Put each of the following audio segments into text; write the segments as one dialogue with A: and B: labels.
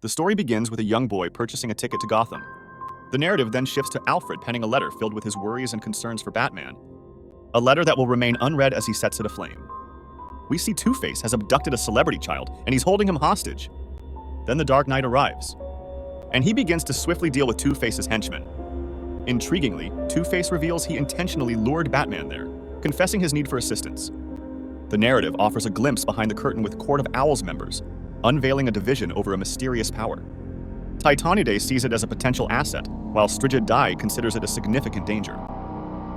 A: The story begins with a young boy purchasing a ticket to Gotham. The narrative then shifts to Alfred penning a letter filled with his worries and concerns for Batman. A letter that will remain unread as he sets it aflame. We see Two-Face has abducted a celebrity child, and he's holding him hostage. Then the Dark Knight arrives, and he begins to swiftly deal with Two-Face's henchmen. Intriguingly, Two-Face reveals he intentionally lured Batman there, confessing his need for assistance. The narrative offers a glimpse behind the curtain with Court of Owls members, unveiling a division over a mysterious power. Titanidae sees it as a potential asset, while Strigid Dai considers it a significant danger.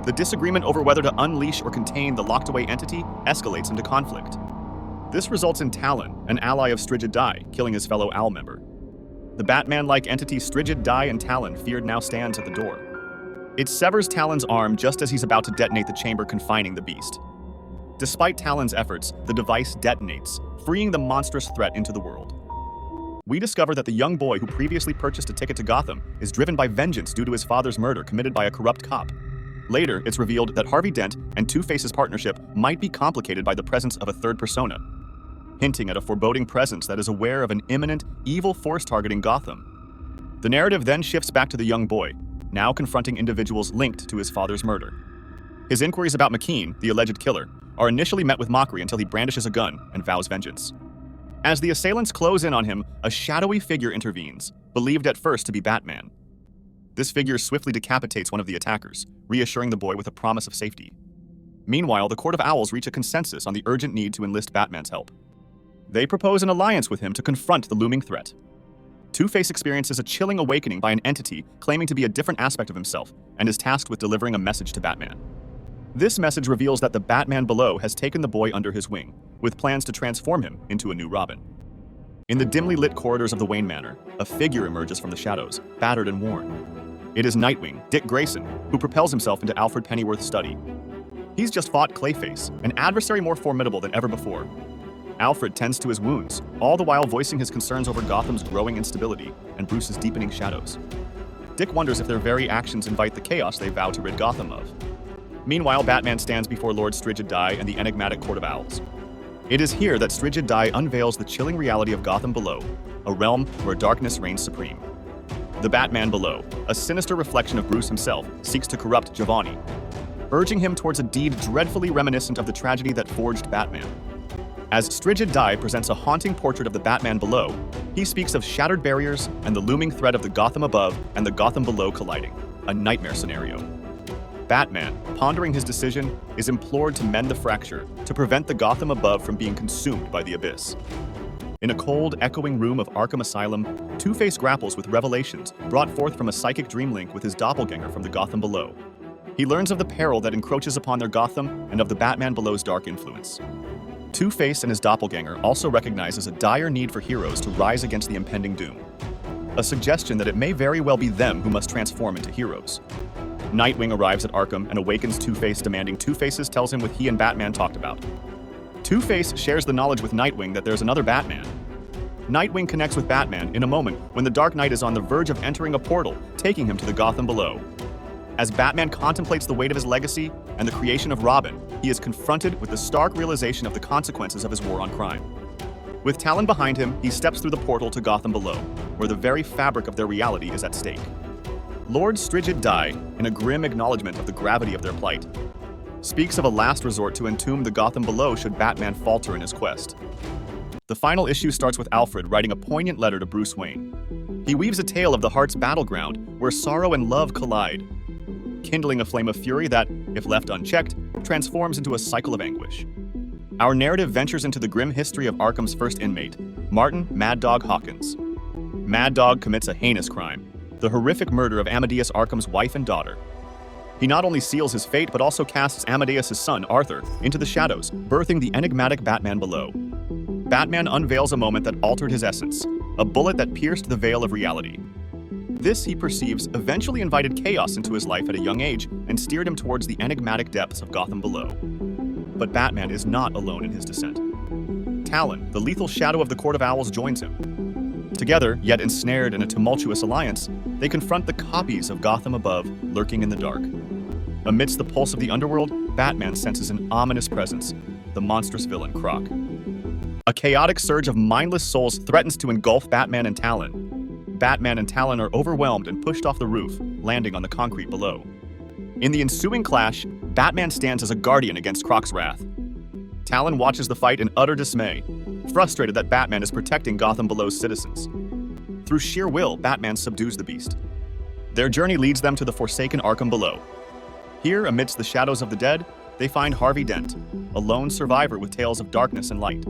A: The disagreement over whether to unleash or contain the locked-away entity escalates into conflict. This results in Talon, an ally of Strigid Dai, killing his fellow Owl member. The Batman-like entity Strigid Dai and Talon feared now stands at the door. It severs Talon's arm just as he's about to detonate the chamber confining the beast. Despite Talon's efforts, the device detonates, freeing the monstrous threat into the world. We discover that the young boy who previously purchased a ticket to Gotham is driven by vengeance due to his father's murder committed by a corrupt cop. Later, it's revealed that Harvey Dent and Two-Face's partnership might be complicated by the presence of a third persona, hinting at a foreboding presence that is aware of an imminent, evil force targeting Gotham. The narrative then shifts back to the young boy, now confronting individuals linked to his father's murder. His inquiries about McKean, the alleged killer, are initially met with mockery until he brandishes a gun and vows vengeance. As the assailants close in on him, a shadowy figure intervenes, believed at first to be Batman. This figure swiftly decapitates one of the attackers, reassuring the boy with a promise of safety. Meanwhile, the Court of Owls reach a consensus on the urgent need to enlist Batman's help. They propose an alliance with him to confront the looming threat. Two-Face experiences a chilling awakening by an entity claiming to be a different aspect of himself and is tasked with delivering a message to Batman. This message reveals that the Batman Below has taken the boy under his wing, with plans to transform him into a new Robin. In the dimly lit corridors of the Wayne Manor, a figure emerges from the shadows, battered and worn. It is Nightwing, Dick Grayson, who propels himself into Alfred Pennyworth's study. He's just fought Clayface, an adversary more formidable than ever before. Alfred tends to his wounds, all the while voicing his concerns over Gotham's growing instability and Bruce's deepening shadows. Dick wonders if their very actions invite the chaos they vow to rid Gotham of. Meanwhile, Batman stands before Lord Strigid Dai and the enigmatic Court of Owls. It is here that Strigid Dai unveils the chilling reality of Gotham Below, a realm where darkness reigns supreme. The Batman Below, a sinister reflection of Bruce himself, seeks to corrupt Giovanni, urging him towards a deed dreadfully reminiscent of the tragedy that forged Batman. As Strigid Dai presents a haunting portrait of the Batman Below, he speaks of shattered barriers and the looming threat of the Gotham above and the Gotham below colliding, a nightmare scenario. Batman, pondering his decision, is implored to mend the fracture to prevent the Gotham above from being consumed by the abyss. In a cold, echoing room of Arkham Asylum, Two-Face grapples with revelations brought forth from a psychic dream link with his doppelganger from the Gotham Below. He learns of the peril that encroaches upon their Gotham and of the Batman Below's dark influence. Two-Face and his doppelganger also recognizes a dire need for heroes to rise against the impending doom, a suggestion that it may very well be them who must transform into heroes. Nightwing arrives at Arkham and awakens Two-Face, demanding Two-Face's tells him what he and Batman talked about. Two-Face shares the knowledge with Nightwing that there's another Batman. Nightwing connects with Batman in a moment when the Dark Knight is on the verge of entering a portal, taking him to the Gotham Below. As Batman contemplates the weight of his legacy and the creation of Robin, he is confronted with the stark realization of the consequences of his war on crime. With Talon behind him, he steps through the portal to Gotham Below, where the very fabric of their reality is at stake. Lord Strigid Dai, in a grim acknowledgement of the gravity of their plight, speaks of a last resort to entomb the Gotham Below should Batman falter in his quest. The final issue starts with Alfred writing a poignant letter to Bruce Wayne. He weaves a tale of the heart's battleground where sorrow and love collide, kindling a flame of fury that, if left unchecked, transforms into a cycle of anguish. Our narrative ventures into the grim history of Arkham's first inmate, Martin Mad Dog Hawkins. Mad Dog commits a heinous crime, the horrific murder of Amadeus Arkham's wife and daughter. He not only seals his fate, but also casts Amadeus' son, Arthur, into the shadows, birthing the enigmatic Batman Below. Batman unveils a moment that altered his essence, a bullet that pierced the veil of reality. This, he perceives, eventually invited chaos into his life at a young age and steered him towards the enigmatic depths of Gotham Below. But Batman is not alone in his descent. Talon, the lethal shadow of the Court of Owls, joins him. Together, yet ensnared in a tumultuous alliance, they confront the copies of Gotham above, lurking in the dark. Amidst the pulse of the underworld, Batman senses an ominous presence, the monstrous villain Croc. A chaotic surge of mindless souls threatens to engulf Batman and Talon. Batman and Talon are overwhelmed and pushed off the roof, landing on the concrete below. In the ensuing clash, Batman stands as a guardian against Croc's wrath. Talon watches the fight in utter dismay, frustrated that Batman is protecting Gotham Below's citizens. Through sheer will, Batman subdues the beast. Their journey leads them to the forsaken Arkham Below. Here, amidst the shadows of the dead, they find Harvey Dent, a lone survivor with tales of darkness and light.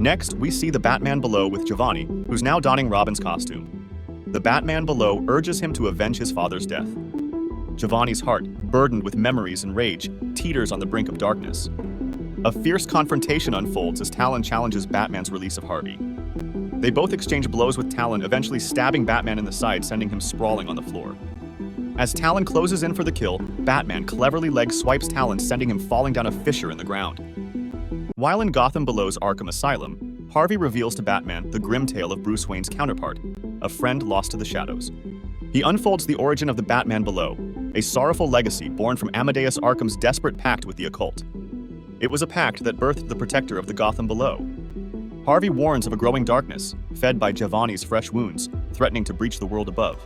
A: Next, we see the Batman Below with Giovanni, who's now donning Robin's costume. The Batman Below urges him to avenge his father's death. Giovanni's heart, burdened with memories and rage, teeters on the brink of darkness. A fierce confrontation unfolds as Talon challenges Batman's release of Harvey. They both exchange blows with Talon, eventually stabbing Batman in the side, sending him sprawling on the floor. As Talon closes in for the kill, Batman cleverly leg swipes Talon, sending him falling down a fissure in the ground. While in Gotham Below's Arkham Asylum, Harvey reveals to Batman the grim tale of Bruce Wayne's counterpart, a friend lost to the shadows. He unfolds the origin of the Batman Below, a sorrowful legacy born from Amadeus Arkham's desperate pact with the occult. It was a pact that birthed the protector of the Gotham Below. Harvey warns of a growing darkness, fed by Giovanni's fresh wounds, threatening to breach the world above.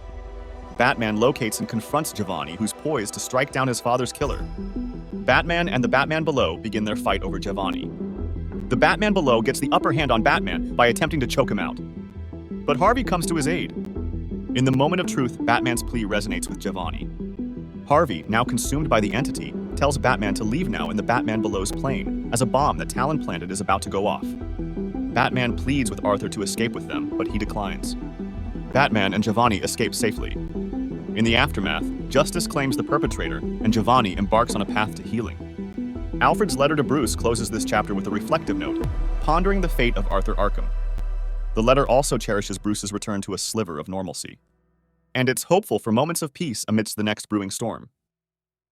A: Batman locates and confronts Giovanni, who's poised to strike down his father's killer. Batman and the Batman Below begin their fight over Giovanni. The Batman Below gets the upper hand on Batman by attempting to choke him out. But Harvey comes to his aid. In the moment of truth, Batman's plea resonates with Giovanni. Harvey, now consumed by the entity, tells Batman to leave now in the Batman Below's plane, as a bomb that Talon planted is about to go off. Batman pleads with Arthur to escape with them, but he declines. Batman and Giovanni escape safely. In the aftermath, justice claims the perpetrator, and Giovanni embarks on a path to healing. Alfred's letter to Bruce closes this chapter with a reflective note, pondering the fate of Arthur Arkham. The letter also cherishes Bruce's return to a sliver of normalcy. And it's hopeful for moments of peace amidst the next brewing storm.